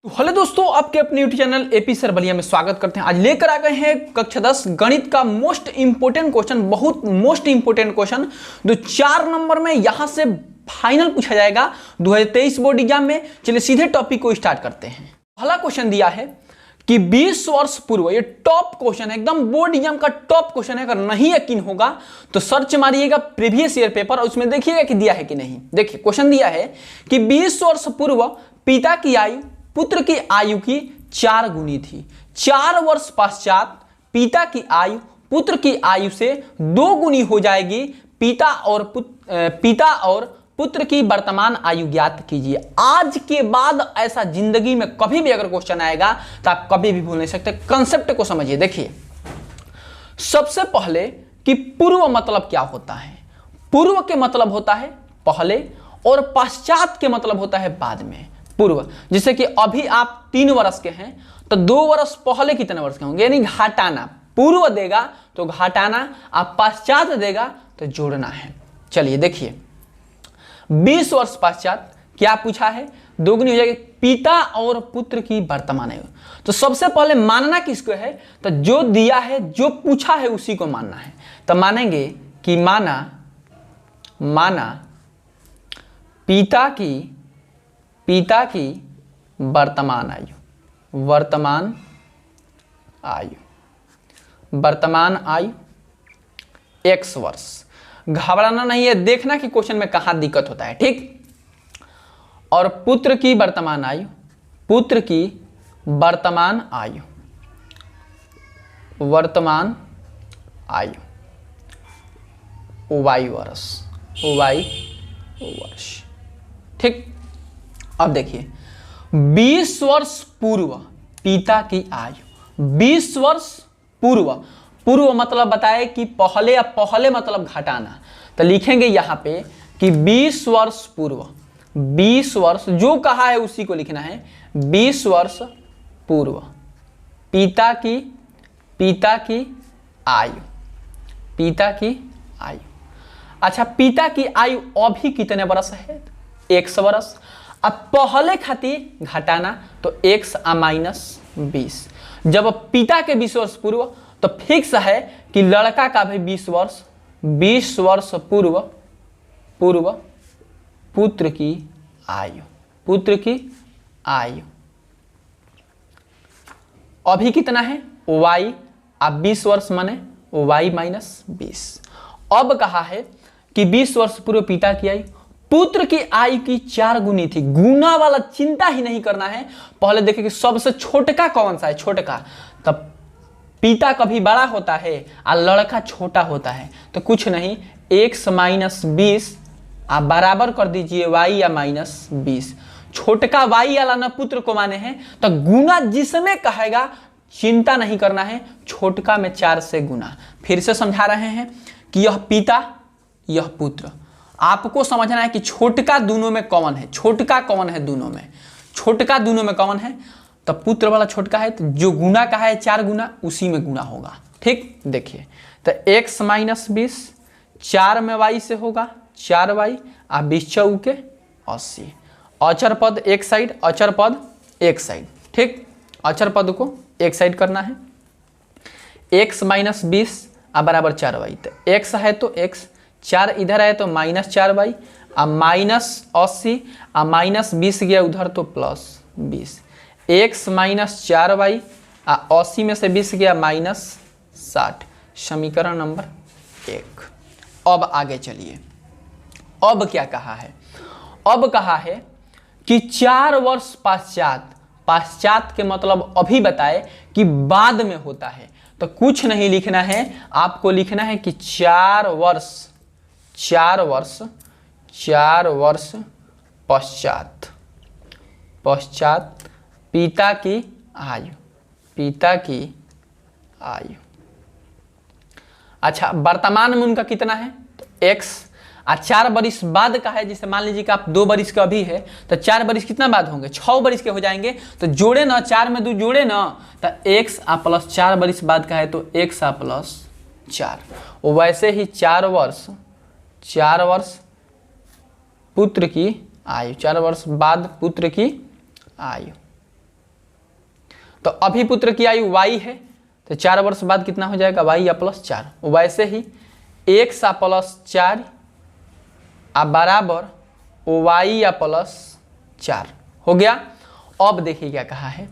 तो हेलो दोस्तों, आपके अपने YouTube channel AP sir Ballia में स्वागत करते हैं। आज लेकर आ गए हैं कक्षा 10 गणित का मोस्ट इंपोर्टेंट क्वेश्चन, बहुत मोस्ट इंपोर्टेंट क्वेश्चन जो 4 नंबर में यहां से फाइनल पूछा जाएगा 2023 बोर्ड एग्जाम में। चलिए सीधे टॉपिक को स्टार्ट करते हैं। पहला क्वेश्चन दिया है कि 20 वर्ष पूर्व, ये टॉप क्वेश्चन है, एकदम बोर्ड एग्जाम का टॉप क्वेश्चन है। अगर नहीं यकीन होगा तो सर्च मारिएगा प्रीवियस ईयर पेपर और उसमें देखिएगा कि दिया है कि नहीं। देखिए क्वेश्चन दिया है कि 20 वर्ष पूर्व पिता की आयु पुत्र की आयु की 4 गुनी थी। 4 वर्ष पश्चात पिता की आयु पुत्र की आयु से 2 गुनी हो जाएगी। पिता और पुत्र की वर्तमान आयु ज्ञात कीजिए। आज के बाद ऐसा जिंदगी में कभी भी अगर क्वेश्चन आएगा तो आप कभी भी भूल नहीं सकते। कंसेप्ट को समझिए। देखिए सबसे पहले कि पूर्व मतलब क्या होता है। पूर्व के मतलब होता है पहले और पश्चात के मतलब होता है बाद में। पूर्व जैसे कि अभी आप 3 वर्ष के हैं तो 2 वर्ष पहले कितने वर्ष के होंगे, यानी घटाना। पूर्व देगा तो घटाना, आप पश्चात देगा तो जोड़ना है। चलिए देखिए 20 वर्ष पश्चात क्या पूछा है, 2 गुनी हो जाएगी पिता और पुत्र की वर्तमान आयु। तो सबसे पहले मानना किसको है, तो जो दिया है जो पूछा है उसी को मानना है। तो मानेंगे कि माना पिता की वर्तमान आयु x वर्ष। घबराना नहीं है, देखना कि क्वेश्चन में कहां दिक्कत होता है, ठीक। और पुत्र की वर्तमान आयु y वर्ष, ठीक। अब देखिए 20 वर्ष पूर्व पिता की आयु, 20 वर्ष पूर्व मतलब बताए कि पहले, या पहले मतलब घटाना। तो लिखेंगे यहां पे कि 20 वर्ष पूर्व, 20 वर्ष जो कहा है उसी को लिखना है। 20 वर्ष पूर्व पिता की आयु। अच्छा, पिता की आयु अभी कितने वर्ष है, 100 वर्ष। अब पहले खातिर घटाना तो x -20। जब पिता के 20 वर्ष पूर्व तो फिक्स है कि लड़का का भी 20 वर्ष पूर्व पुत्र की आयु अभी कितना है y। अब 20 वर्ष माने y -20। अब कहा है कि 20 वर्ष पूर्व पिता की आयु पुत्र की आयु की 4 गुनी थी। गुना वाला चिंता ही नहीं करना है। पहले देखिए कि सबसे छोटका कौन सा है, छोटका। तब पिता कभी बड़ा होता है और लड़का छोटा होता है, तो कुछ नहीं, x -20 आप बराबर कर दीजिए y या -20। छोटका y वाला ना पुत्र को माने हैं, तो गुना जिसमें कहेगा चिंता नहीं करना है, छोटका में 4 से गुना। फिर से समझा रहे हैं कि यह पिता यह पुत्र। आपको समझना है कि छोटका दोनों में कौन है, छोटका कौन है दोनों में कौन है। तो पुत्र वाला छोटका है, तो जो गुना का है 4 गुना उसी में गुना होगा, ठीक। देखिए तो x -20 4 में y से होगा 4y, 20 चौके 80। अचर पद एक साइड, ठीक। अचर पद को एक साइड करना है। x -20 बराबर 4y। तो x है तो x, 4 इधर है तो -4y, -80 -20 गया उधर तो +20। x -4y 80 में से 20 गया -60। समीकरण नंबर 1। अब आगे चलिए। अब क्या कहा है, अब कहा है कि 4 वर्ष पश्चात के मतलब अभी बताए कि बाद में होता है। तो कुछ नहीं लिखना है, आपको लिखना है कि 4 वर्ष पश्चात पिता की आयु। अच्छा, वर्तमान में उनका कितना है, तो x। 4 बरिस बाद का है, जिसे मान लीजिए कि आप 2 बरिस का भी है, तो 4 बरिस कितना बाद होंगे, 6 बरिस के हो जाएंगे। तो जोड़े ना, 4 में 2 जोड़े ना, तो x +4 बरिस बाद का है तो x +4। वैसे ही 4 वर्ष पुत्र की आयु, 4 वर्ष बाद पुत्र की आयु, तो अभिपुत्र की आयु y है, तो 4 वर्ष बाद कितना हो जाएगा y या प्लस 4। वैसे ही x आ प्लस 4 आ बराबर y या प्लस 4 हो गया। अब देखिए क्या कहा है,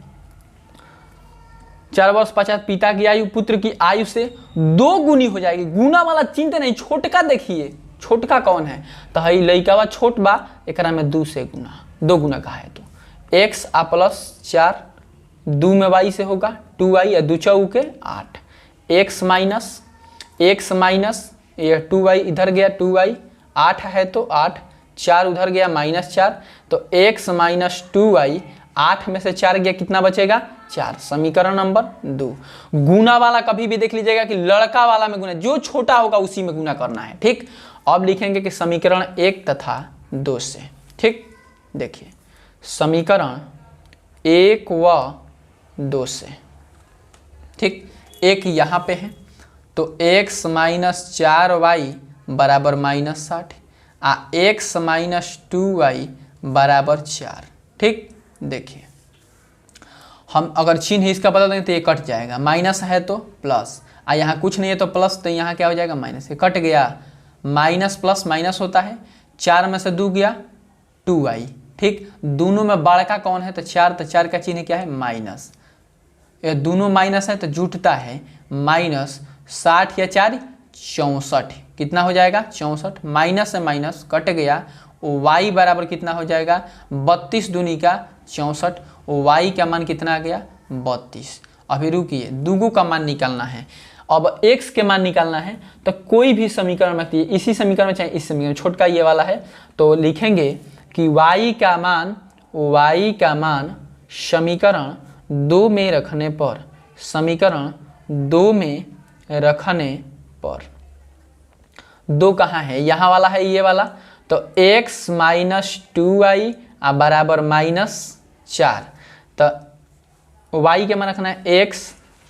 4 वर्ष पश्चात पिता की आयु पुत्र की आयु से 2 गुनी हो जाएगी। गुना वाला चिंता नहीं, छोटका देखिए, छोटका कौन है, तो हई लइकावा छोट बा, एकरा में 2 से गुना, 2 गुना कहा है तो x आ प्लस 4 2 में y से होगा 2y या 2 चौके 8, x माइनस ये 2y इधर गया 2y 8 है तो 8, 4 उधर गया -4, तो x माइनस 2y 8 में से 4 गया कितना बचेगा 4। समीकरण नंबर 2। गुना वाला कभी भी देख लीजिएगा कि लड़का वाला में गुना, जो छोटा होगा उसी में गुना करना है, ठीक। अब लिखेंगे कि समीकरण 1 तथा 2 से, ठीक। देखिए समीकरण 1 व 2 से, ठीक। एक यहाँ पे है तो x माइनस 4y बराबर -60 आ x माइनस 2y बराबर 4, ठीक। देखिए हम अगर चिन्ह इसका बदल दें तो ये कट जाएगा, माइनस है तो प्लस, आ यहाँ कुछ नहीं है तो प्लस, तो यहाँ क्या हो जाएगा माइनस, ये कट गया, माइनस प्लस माइनस होता है, 4 में से 2 गया 2y, ठीक। दोनों में बड़का कौन है तो 4, तो 4 का चिन्ह क्या है माइनस, ये दोनों माइनस है तो जुटता है माइनस 60 या 4 64, कितना हो जाएगा 64, माइनस से माइनस कट गया, y बराबर कितना हो जाएगा 32 दूनी का 64, y का मान कितना आ गया 32। अभी रुकिए, दुगु का मान निकालना है, अब x के मान निकालना है, तो कोई भी समीकरण में, इसी समीकरण में चाहे इस समीकरण, छोटका ये वाला है तो लिखेंगे कि y का मान समीकरण 2 में रखने पर, समीकरण 2 में रखने पर, 2 कहाँ है, यहाँ वाला है ये वाला, तो x माइनस 2y बराबर -4, तो y के मान रखना है x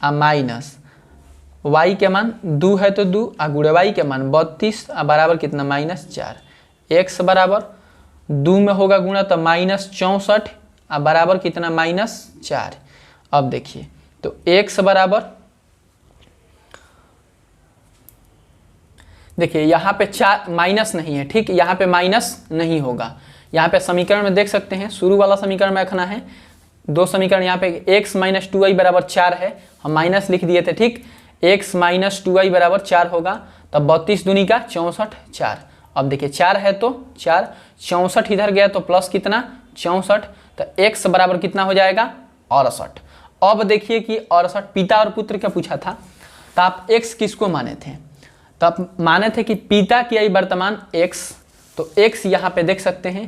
आ माइनस y के मान 2 है तो 2 आ गुणे y के मान 32 बराबर कितना -4, x बराबर 2 में होगा गुणा तो -64 बराबर कितना -4। अब देखिए तो x बराबर, देखिए यहाँ पे 4 माइनस नहीं है, ठीक, यहाँ पे माइनस नहीं होगा, यहाँ पे समीकरण में देख सकते हैं, शुरू वाला समीकरण में रखना है, 2 समीकरण यहाँ पे x माइनस 2y बराबर 4 है, हम माइनस लिख दिए थे, ठीक। x माइनस 2y बराबर 4 होगा, तब 32 दूनी का 64 4। अब देखिए 4 है तो 4, 64 इधर गया तो प्लस कितना 64, तो x बराबर कितना हो जाएगा 68। अब देखिए कि 68 पिता और पुत्र क्या पूछा था, तो आप x किसको माने थे, तो आप माने थे कि पिता की आयु वर्तमान x, तो x यहाँ पे देख सकते हैं,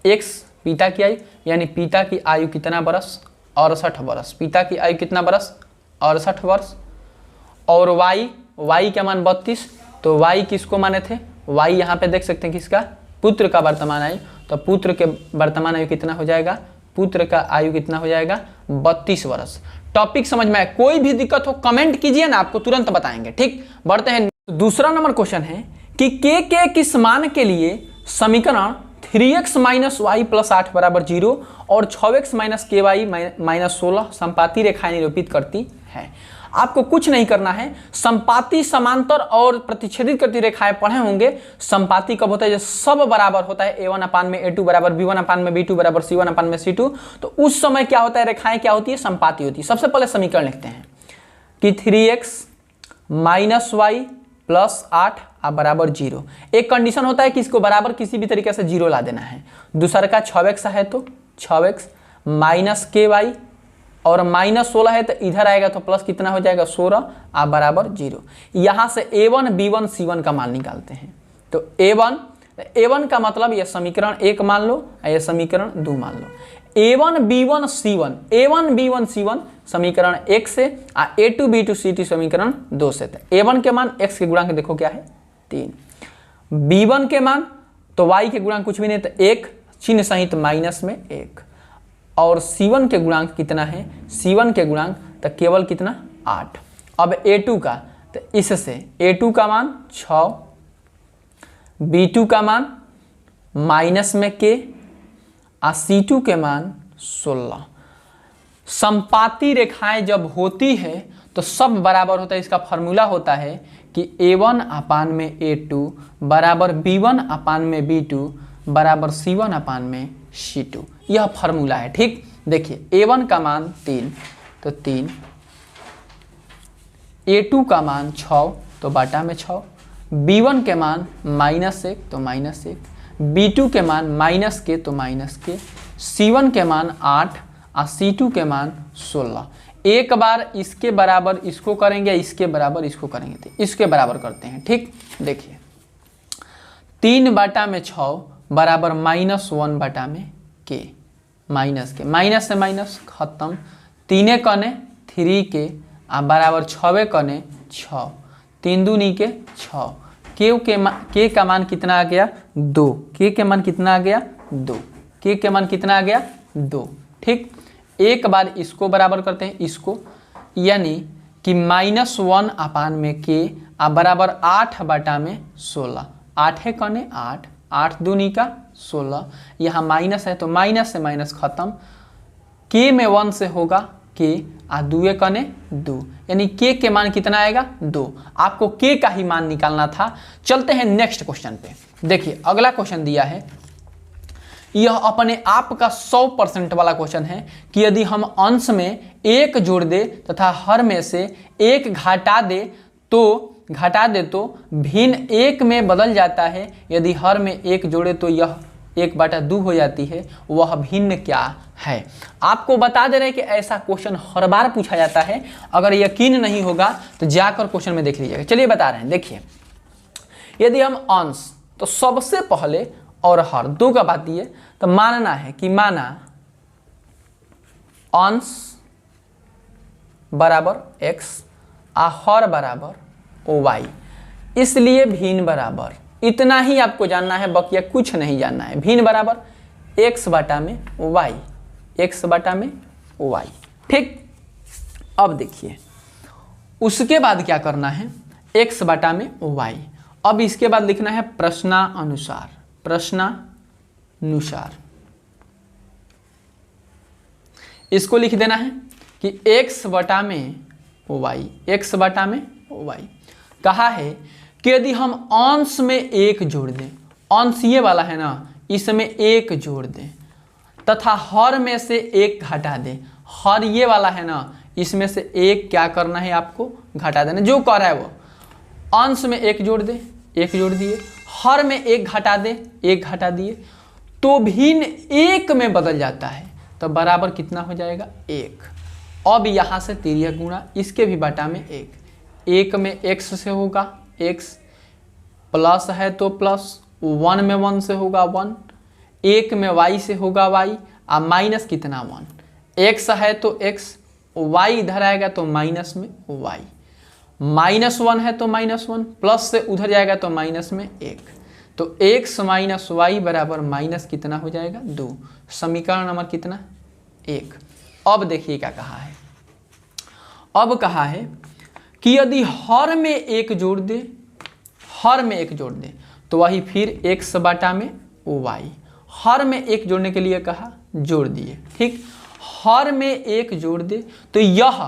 x पिता की आयु, यानी पिता की आयु कितना बरस 68 वर्ष, पिता की आयु कितना बरस 68 वर्ष, और y का मान 32, तो y किसको माने थे, y यहाँ पे देख सकते हैं किसका, पुत्र का वर्तमान आयु, तो पुत्र के वर्तमान आयु कितना हो जाएगा, पुत्र का आयु कितना हो जाएगा 32 वर्ष। टॉपिक समझ में आए, कोई भी दिक्कत हो कमेंट कीजिए ना, आपको तुरंत बताएंगे, ठीक। बढ़ते हैं, दूसरा नंबर क्वेश्चन है कि के किस मान के लिए समीकरण 3x माइनस वाई प्लस 8 बराबर 0 और 6x माइनस के वाई माइनस 16 संपाती रेखाएं निरूपित करती है। आपको कुछ नहीं करना है, संपाती समांतर और प्रतिच्छेदित करती रेखाएं पढ़े होंगे। संपाती कब होता है, जब सब बराबर होता है, a1 अपान में a2 बराबर b1 अपान में b2 बराबर c1 अपान में c2, तो उस समय क्या होता है, रेखाएं क्या होती है, संपाती होती है। सबसे पहले समीकरण लिखते हैं कि 3x माइनस वाई प्लस 8 बराबर 0। एक कंडीशन होता है कि इसको बराबर किसी भी तरीके से 0 ला देना है। दूसरा का 6x है तो 6x माइनस के वाई और माइनस 16 है तो इधर आएगा तो प्लस कितना हो जाएगा 16 बराबर 0। यहाँ से a1 b1 c1 का मान निकालते हैं। तो a1 का मतलब ये समीकरण 1 मान लो, ये समीकरण 2 मान लो। a1 b1 c1 समीकरण 1 से, a2 b2 c2 समीकरण 2 से। a1 के मान x के गुणांक देखो क्या है 3, b1 के मान तो y के गुणांक कुछ भी नहीं तो 1 चिन्ह सहित माइनस में 1, और c1 के गुणांक कितना है, c1 के गुणांक तो केवल कितना 8। अब a2 का, तो इससे a2 का मान 6, b2 का मान माइनस में k, c2 के मान 16। समपाती रेखाएं जब होती है तो सब बराबर होता है। इसका फॉर्मूला होता है कि A1 अपान में A2 बराबर B1 अपान में B2 बराबर C1 अपान में C2। यह फॉर्मूला है। ठीक, देखिए A1 का मान 3 तो 3, A2 का मान 6 तो बाटा में 6, B1 के मान -1 तो -1, B2 के मान -k तो -k, C1 के मान 8 और C2 के मान 16। एक बार इसके बराबर इसको करेंगे, इसके बराबर इसको करेंगे, तो इसके बराबर करते हैं। ठीक, देखिए 3 बाटा में 6 बराबर -1 बाटा में k, माइनस के माइनस से माइनस खत्म, 3 कने 3k आ बराबर 6 कने 6, 3 दूनी के 6, के का मान कितना आ गया 2, के मान कितना आ गया 2, के मान कितना आ गया 2। ठीक, एक बार इसको बराबर करते हैं इसको, यानी कि -1 अपान में k आ बराबर 8 बटा में 16, 8 कने 8, 8 दूनी का 16, यहाँ माइनस है तो माइनस से माइनस खत्म, k में 1 से होगा k आ 2 कने 2, यानी के मान कितना आएगा 2। आपको k का ही मान निकालना था। चलते हैं नेक्स्ट क्वेश्चन पे। देखिए अगला क्वेश्चन दिया है, यह अपने आप का 100% वाला क्वेश्चन है कि यदि हम अंश में 1 जोड़ दे तथा हर में से 1 घटा दे तो भिन्न 1 में बदल जाता है। यदि हर में 1 जोड़े तो यह 1/2 हो जाती है, वह भिन्न क्या है। आपको बता दे रहे हैं कि ऐसा क्वेश्चन हर बार पूछा जाता है। अगर यकीन नहीं होगा तो जाकर क्वेश्चन में देख लीजिएगा। चलिए बता रहे हैं, देखिए यदि हम अंश, तो सबसे पहले और हर दो का बात दिए तो मानना है कि माना अंश बराबर x आ हर बराबर y, इसलिए भिन्न बराबर, इतना ही आपको जानना है, बकिया कुछ नहीं जानना है। भिन्न बराबर x बटा में y, x बटा में y। ठीक, अब देखिए उसके बाद क्या करना है, x बटा में y। अब इसके बाद लिखना है प्रश्नानुसार, प्रश्नानुसार इसको लिख देना है कि x बटा में y, x बटा में y। कहा है कि यदि हम अंश में 1 जोड़ दें, अंश ये वाला है ना, इसमें 1 जोड़ दें तथा हर में से 1 घटा दें, हर ये वाला है ना, इसमें से 1 क्या करना है आपको घटा देना, जो कर रहा है वो। अंश में 1 जोड़ दे, 1 जोड़ दिए, हर में 1 घटा दे, 1 घटा दिए, तो भिन्न 1 में बदल जाता है, तो बराबर कितना हो जाएगा 1। अब यहाँ से तिर्यक गुणा, इसके भी बटा में 1, 1 में x से होगा x, प्लस है तो प्लस, 1 में 1 से होगा 1, 1 में y से होगा y, आ माइनस कितना 1, x है तो x, y इधर आएगा तो माइनस में y, -1 है तो -1, प्लस से उधर जाएगा तो माइनस में 1, तो x माइनस y बराबर माइनस कितना हो जाएगा 2। समीकरण नंबर कितना 1। अब देखिए क्या कहा है, अब कहा है कि यदि हर में 1 जोड़ दे, हर में 1 जोड़ दे तो वही फिर x बटा में y, हर में 1 जोड़ने के लिए कहा, जोड़ दिए। ठीक, हर में 1 जोड़ दे तो यह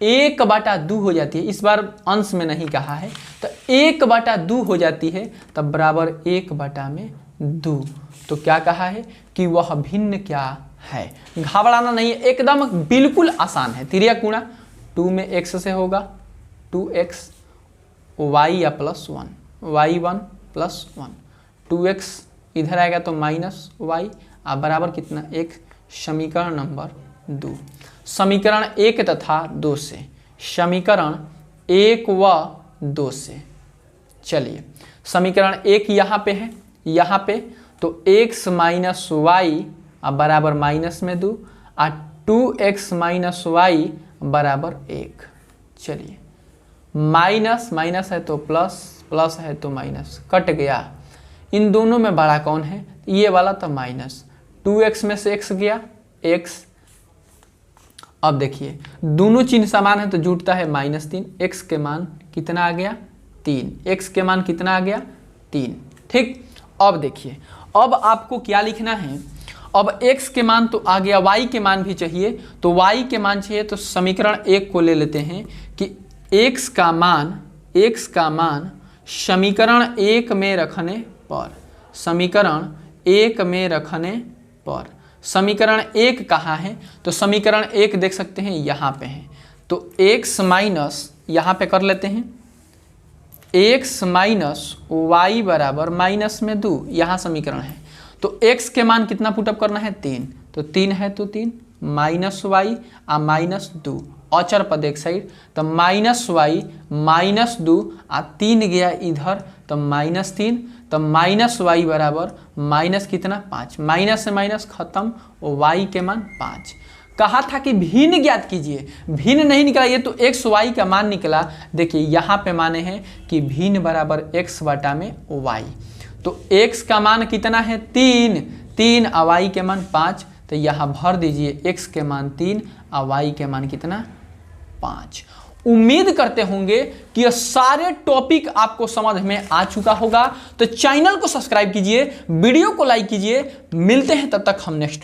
1/2 हो जाती है, इस बार अंश में नहीं कहा है, तो 1/2 हो जाती है, तब बराबर 1/2। तो क्या कहा है कि वह भिन्न क्या है। घबराना नहीं है, एकदम बिल्कुल आसान है। तिर्यक गुणा, 2 में x से होगा 2x, y या +1, y1 +1, 2x इधर आएगा तो -y, आप बराबर कितना 1। समीकरण नंबर 2, समीकरण 1 तथा 2 से, समीकरण 1 व 2 से। चलिए समीकरण 1 यहाँ पे है, यहाँ पे तो x माइनस वाई बराबर माइनस में 2 और 2x माइनस वाई बराबर 1। चलिए माइनस माइनस है तो प्लस, प्लस है तो माइनस, कट गया। इन दोनों में बड़ा कौन है, ये वाला तो माइनस, 2x में से x गया x। अब देखिए दोनों चिन्ह समान है तो जुटता है -3, x के मान कितना आ गया 3, x के मान कितना आ गया 3। ठीक, अब देखिए अब आपको क्या लिखना है, अब x के मान तो आ गया, y के मान भी चाहिए, तो y के मान चाहिए, तो समीकरण 1 को ले लेते हैं कि x का मान समीकरण 1 में रखने पर, समीकरण 1 में रखने पर, समीकरण 1 कहाँ है, तो समीकरण 1 देख सकते हैं यहाँ पे है, तो x माइनस यहाँ पे कर लेते हैं x माइनस वाई बराबर माइनस में 2, यहाँ समीकरण है, तो x के मान कितना पुटअप करना है 3, तो 3 है तो 3 माइनस वाई आ माइनस 2 अचर पद एक साइड, तो माइनस वाई माइनस 2 आ 3 गया इधर, तो माइनस 3, तो माइनस वाई बराबर माइनस कितना 5, माइनस से माइनस खत्म और वाई के मान 5। कहा था कि भिन्न ज्ञात कीजिए, भिन्न नहीं निकला, ये तो एक्स वाई का मान निकला। देखिए यहाँ पे माने हैं कि भिन्न बराबर एक्स बटा में वाई, तो एक्स का मान कितना है 3 और वाई के मान 5, तो यहाँ भर दीजिए एक्स के मान 3 और वाई के मान कितना 5। उम्मीद करते होंगे कि ये सारे टॉपिक आपको समझ में आ चुका होगा, तो चैनल को सब्सक्राइब कीजिए, वीडियो को लाइक कीजिए। मिलते हैं तब तक हम नेक्स्ट